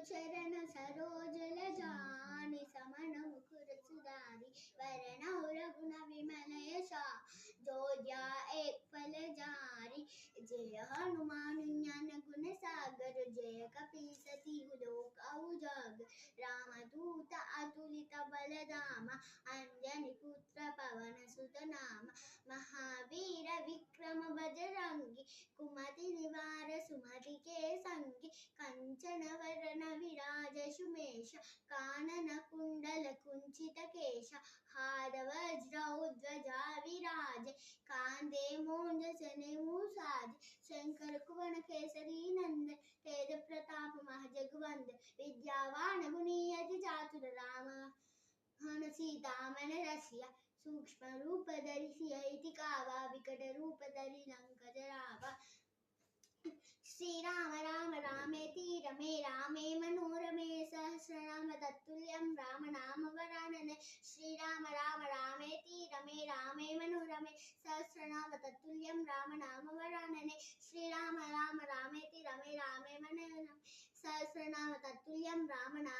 चरण सरोजल जानि समन मुकुर सुधारि वरणौ रघुन विमल यशा जोध्या एक फल जारी। जय हनुमान ज्ञान गुण सागर जय कपीसति लोक उजागर रामदूत अतुलित बलधामा अंजनी पुत्र पवन सुत नामा महावीर विक्रम बजरंगी कुमति निवार सुमति के संगी कंचन वरण विराज सुमेश कानन कुंडल कुंचित केश हार वज्र ध्वजा विराज कांधे मोंज जनेऊ शंकर कुवन केसरी नंदन तेज प्रताप महजगवंद विद्यावान गुणी अति चातुर राम हन सीता मन रसिया सूक्ष्म रूप धरि सियहि कावा विकट रूप धरि लंक जरावा। श्री राम राम रामेति रमे रामे मनोरमे सहस्रनाम तत्तुल्यं राम नाम वरानने। श्री राम रामेति रमे रामे मनोरमे सहस्रनाम तत्तुल्यं राम नाम वरानने। श्री राम रामेति रमे रामे मनोरमे सहस्रनाम तत्तुल्यं राम नाम